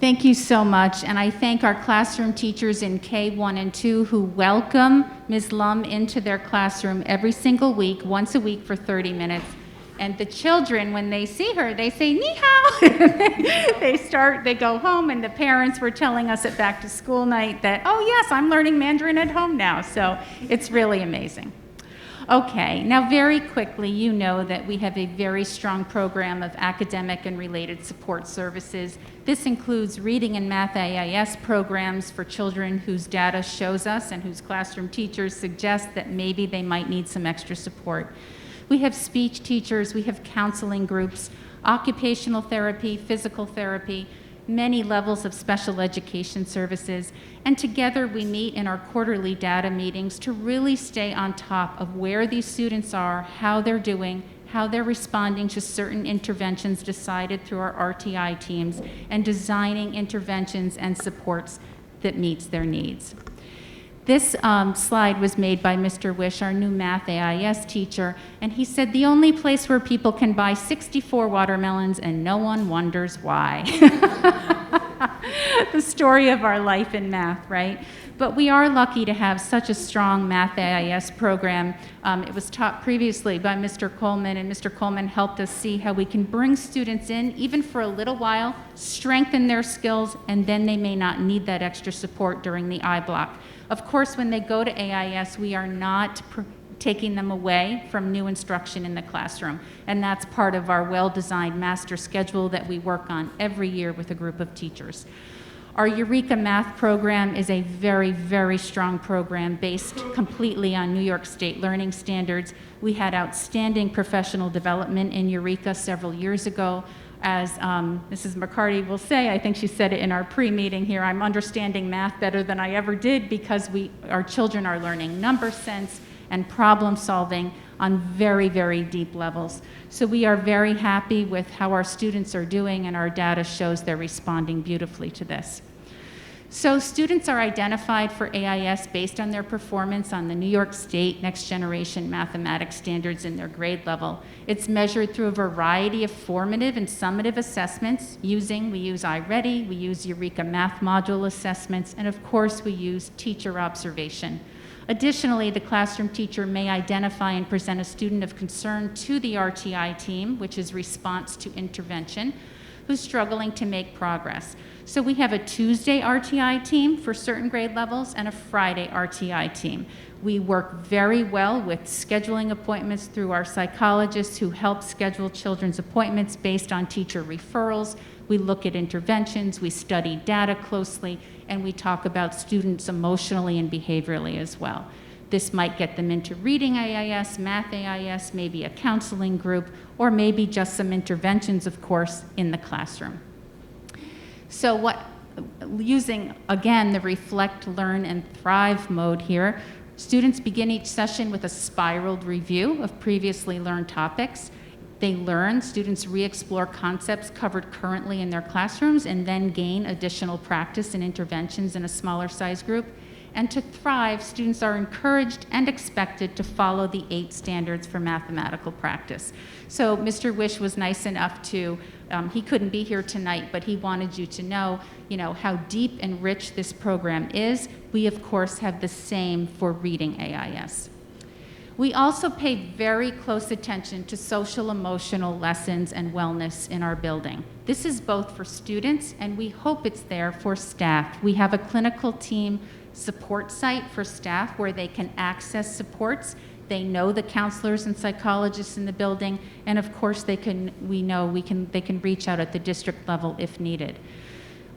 Thank you so much, and I thank our classroom teachers in K1 and 2 who welcome Ms. Lum into their classroom every single week, once a week for 30 minutes. And the children, when they see her, they say, "Ni hao." They go home, and the parents were telling us at back to school night that, "Oh yes, I'm learning Mandarin at home now." So it's really amazing. Okay, now very quickly, you know that we have a very strong program of academic and related support services. This includes reading and math AIS programs for children whose data shows us and whose classroom teachers suggest that maybe they might need some extra support. We have speech teachers, we have counseling groups, occupational therapy, physical therapy, many levels of special education services, and together we meet in our quarterly data meetings to really stay on top of where these students are, how they're doing, how they're responding to certain interventions decided through our RTI teams, and designing interventions and supports that meets their needs. This slide was made by Mr. Wish, our new math AIS teacher, and he said the only place where people can buy 64 watermelons and no one wonders why. The story of our life in math, right? But we are lucky to have such a strong math AIS program. It was taught previously by Mr. Coleman, and Mr. Coleman helped us see how we can bring students in, even for a little while, strengthen their skills, and then they may not need that extra support during the I block. Of course, when they go to AIS, we are not taking them away from new instruction in the classroom. And that's part of our well-designed master schedule that we work on every year with a group of teachers. Our Eureka Math program is a very, very strong program based completely on New York State learning standards. We had outstanding professional development in Eureka several years ago. As Mrs. McCarty will say, I think she said it in our pre-meeting here, I'm understanding math better than I ever did because our children are learning number sense and problem solving on very, very deep levels. So we are very happy with how our students are doing, and our data shows they're responding beautifully to this. So students are identified for AIS based on their performance on the New York State Next Generation Mathematics Standards in their grade level. It's measured through a variety of formative and summative assessments we use iReady, we use Eureka Math Module assessments, and of course we use teacher observation. Additionally, the classroom teacher may identify and present a student of concern to the RTI team, which is response to intervention, who's struggling to make progress. So we have a Tuesday RTI team for certain grade levels and a Friday RTI team. We work very well with scheduling appointments through our psychologists who help schedule children's appointments based on teacher referrals. We look at interventions, we study data closely, and we talk about students emotionally and behaviorally as well. This might get them into reading AIS, math AIS, maybe a counseling group, or maybe just some interventions, of course, in the classroom. So using, again, the Reflect, Learn, and Thrive mode here, students begin each session with a spiraled review of previously learned topics. They learn, students re-explore concepts covered currently in their classrooms, and then gain additional practice and interventions in a smaller size group. And to thrive, students are encouraged and expected to follow the 8 standards for mathematical practice. So Mr. Wish was nice enough to, he couldn't be here tonight, but he wanted you to know, how deep and rich this program is. We, of course, have the same for reading AIS. We also pay very close attention to social emotional lessons and wellness in our building. This is both for students, and we hope it's there for staff. We have a clinical team support site for staff where they can access supports They know the counselors and psychologists in the building, and of course they can reach out at the district level if needed.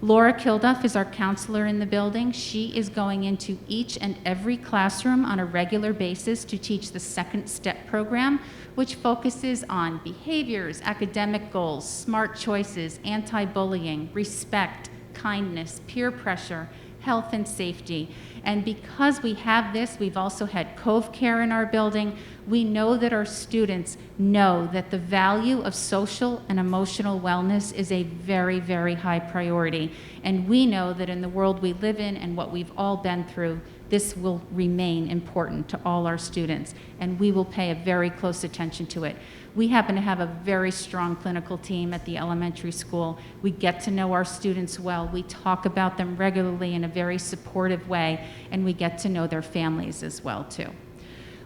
Laura Kilduff is our counselor in the building. She is going into each and every classroom on a regular basis to teach the Second Step program, which focuses on behaviors, academic goals, smart choices, anti-bullying, respect, kindness, peer pressure, health and safety. And because we have this, we've also had Cove Care in our building. We know that our students know that the value of social and emotional wellness is a very, very high priority. And we know that in the world we live in and what we've all been through, this will remain important to all our students, and we will pay a very close attention to it. We happen to have a very strong clinical team at the elementary school. We get to know our students well. We talk about them regularly in a very supportive way, and we get to know their families as well, too.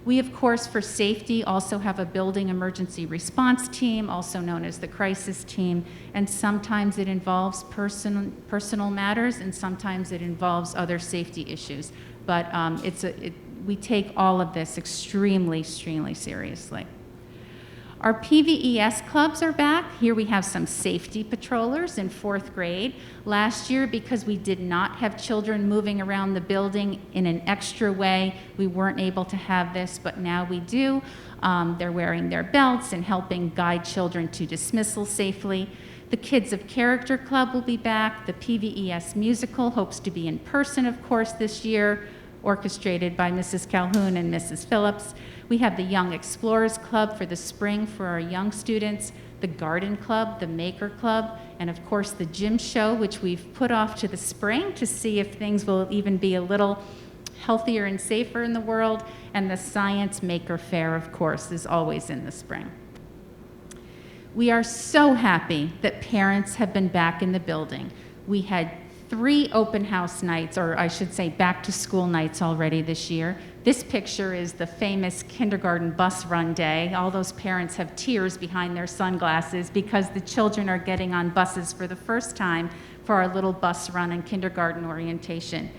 We, of course, for safety, also have a building emergency response team, also known as the crisis team, and sometimes it involves personal matters, and sometimes it involves other safety issues. But we take all of this extremely, extremely seriously. Our PVES clubs are back. Here we have some safety patrollers in 4th grade. Last year, because we did not have children moving around the building in an extra way, we weren't able to have this, but now we do. They're wearing their belts and helping guide children to dismissal safely. The Kids of Character Club will be back. The PVES musical hopes to be in person, of course, this year, orchestrated by Mrs. Calhoun and Mrs. Phillips. We have the Young Explorers Club for the spring for our young students, the Garden Club, the Maker Club, and of course the gym show, which we've put off to the spring to see if things will even be a little healthier and safer in the world. And the Science Maker Fair, of course, is always in the spring. We are so happy that parents have been back in the building. We had 3 open house nights, or I should say back to school nights already this year. This picture is the famous kindergarten bus run day. All those parents have tears behind their sunglasses because the children are getting on buses for the first time for our little bus run and kindergarten orientation.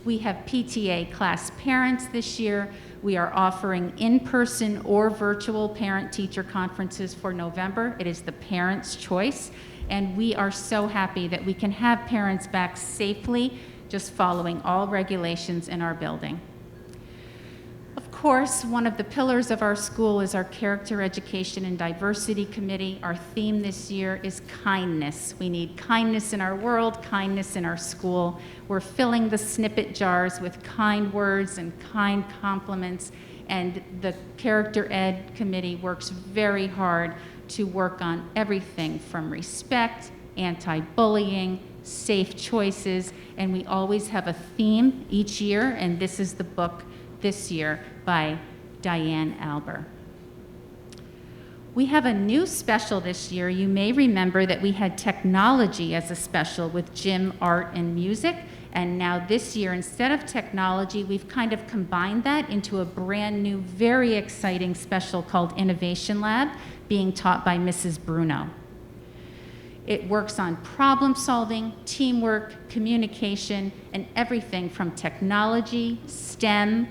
We have PTA class parents this year. We are offering in-person or virtual parent-teacher conferences for November. It is the parents' choice. And we are so happy that we can have parents back safely, just following all regulations in our building. Of course, one of the pillars of our school is our Character Education and Diversity Committee. Our theme this year is kindness. We need kindness in our world, kindness in our school. We're filling the snippet jars with kind words and kind compliments, and the Character Ed Committee works very hard to work on everything from respect, anti-bullying, safe choices, and we always have a theme each year, and this is the book this year by Diane Alber. We have a new special this year. You may remember that we had technology as a special with gym, art, and music, and now this year, instead of technology, we've kind of combined that into a brand new, very exciting special called Innovation Lab, being taught by Mrs. Bruno. It works on problem solving, teamwork, communication, and everything from technology, STEM,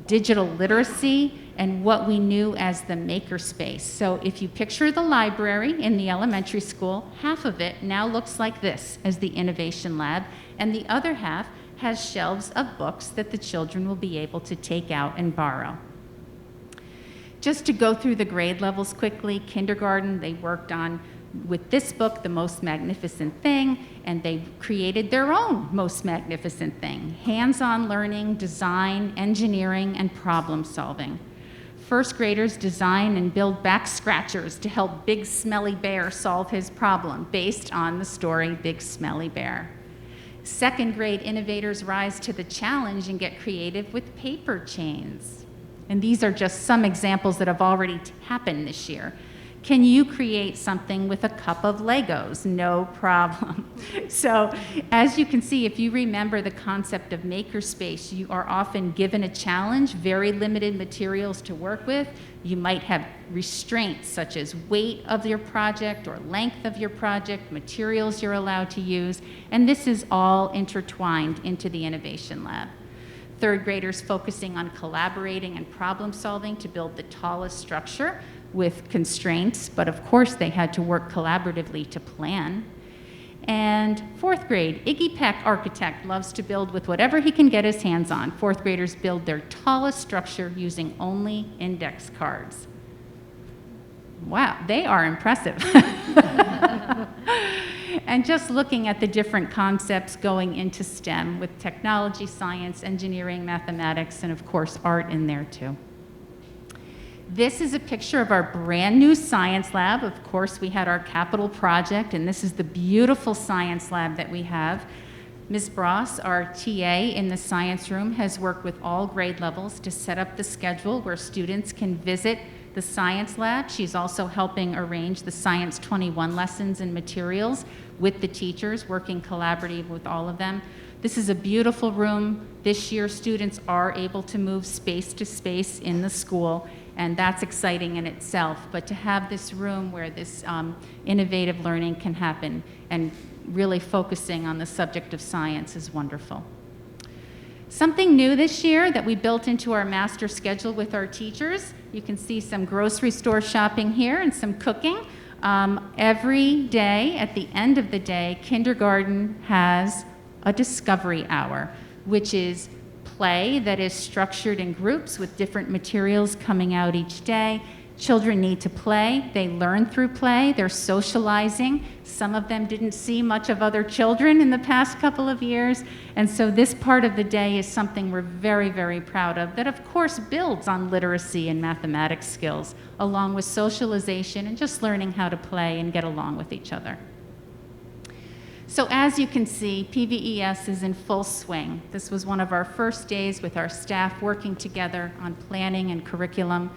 digital literacy, and what we knew as the makerspace. So if you picture the library in the elementary school, half of it now looks like this as the Innovation Lab, and the other half has shelves of books that the children will be able to take out and borrow. Just to go through the grade levels quickly, kindergarten, they worked on, with this book, The Most Magnificent Thing, and they created their own Most Magnificent Thing, hands-on learning, design, engineering, and problem solving. First graders design and build back scratchers to help Big Smelly Bear solve his problem based on the story Big Smelly Bear. Second grade innovators rise to the challenge and get creative with paper chains. And these are just some examples that have already happened this year. Can you create something with a cup of Legos? No problem. So as you can see, if you remember the concept of makerspace, you are often given a challenge, very limited materials to work with. You might have restraints such as weight of your project or length of your project, materials you're allowed to use, and this is all intertwined into the Innovation Lab. third graders focusing on collaborating and problem solving to build the tallest structure with constraints, but of course they had to work collaboratively to plan. And fourth grade, Iggy Peck, architect, loves to build with whatever he can get his hands on. Fourth graders build their tallest structure using only index cards. Wow, they are impressive. And just looking at the different concepts going into STEM with technology, science, engineering, mathematics, and of course art in there too. This is a picture of our brand new science lab. Of course, we had our capital project, and this is the beautiful science lab that we have. Ms. Bross, our TA in the science room, has worked with all grade levels to set up the schedule where students can visit the science lab. She's also helping arrange the Science 21 lessons and materials with the teachers, working collaboratively with all of them. This is a beautiful room. This year, students are able to move space to space in the school, and that's exciting in itself. But to have this room where this innovative learning can happen and really focusing on the subject of science is wonderful. Something new this year that we built into our master schedule with our teachers, you can see some grocery store shopping here and some cooking. Every day, at the end of the day, kindergarten has a discovery hour, which is play that is structured in groups with different materials coming out each day. Children need to play. They learn through play. They're socializing. Some of them didn't see much of other children in the past couple of years. And so this part of the day is something we're very, very proud of that, of course, builds on literacy and mathematics skills, along with socialization and just learning how to play and get along with each other. So as you can see, PVES is in full swing. This was one of our first days with our staff working together on planning and curriculum.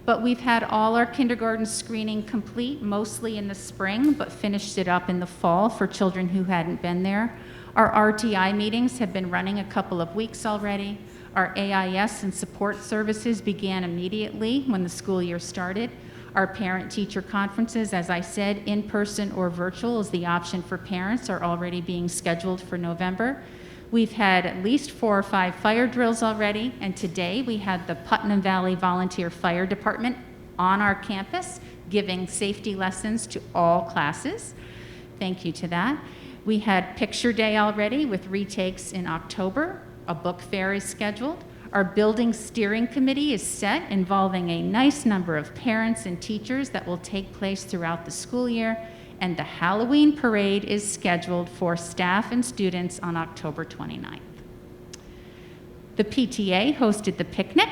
But we've had all our kindergarten screening complete, mostly in the spring, but finished it up in the fall for children who hadn't been there. Our RTI meetings have been running a couple of weeks already. Our AIS and support services began immediately when the school year started. Our parent-teacher conferences, as I said, in person or virtual is the option for parents, are already being scheduled for November. We've had at least 4 or 5 fire drills already, and today we had the Putnam Valley Volunteer Fire Department on our campus giving safety lessons to all classes. Thank you to that. We had Picture Day already with retakes in October. A book fair is scheduled. Our building steering committee is set, involving a nice number of parents and teachers that will take place throughout the school year. And the Halloween parade is scheduled for staff and students on October 29th. The PTA hosted the picnic,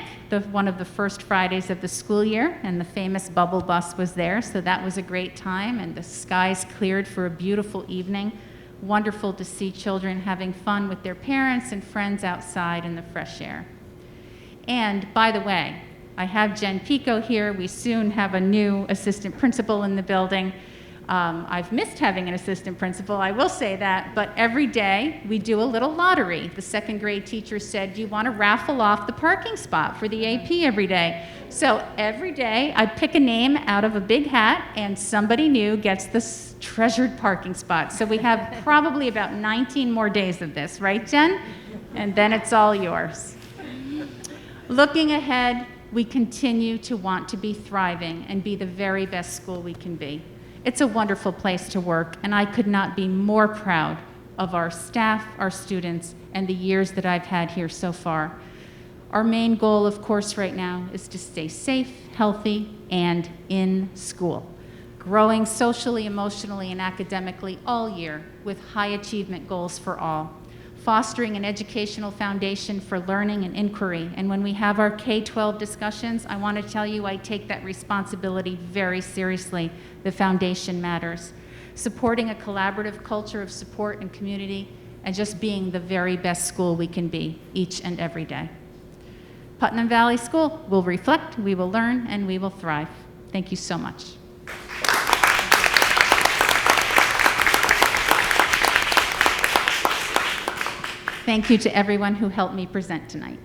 one of the first Fridays of the school year, and the famous bubble bus was there, so that was a great time, and the skies cleared for a beautiful evening. Wonderful to see children having fun with their parents and friends outside in the fresh air. And by the way, I have Jen Pico here. We soon have a new assistant principal in the building. I've missed having an assistant principal, I will say that, but every day we do a little lottery. The second grade teacher said, do you want to raffle off the parking spot for the AP every day? So every day I pick a name out of a big hat and somebody new gets this treasured parking spot. So we have probably about 19 more days of this, right, Jen? And then it's all yours. Looking ahead, we continue to want to be thriving and be the very best school we can be. It's a wonderful place to work, and I could not be more proud of our staff, our students, and the years that I've had here so far. Our main goal, of course, right now is to stay safe, healthy, and in school, growing socially, emotionally, and academically all year with high achievement goals for all, fostering an educational foundation for learning and inquiry. And when we have our K-12 discussions, I want to tell you I take that responsibility very seriously. The foundation matters. Supporting a collaborative culture of support and community, and just being the very best school we can be each and every day. Putnam Valley School will reflect, we will learn, and we will thrive. Thank you so much. Thank you to everyone who helped me present tonight.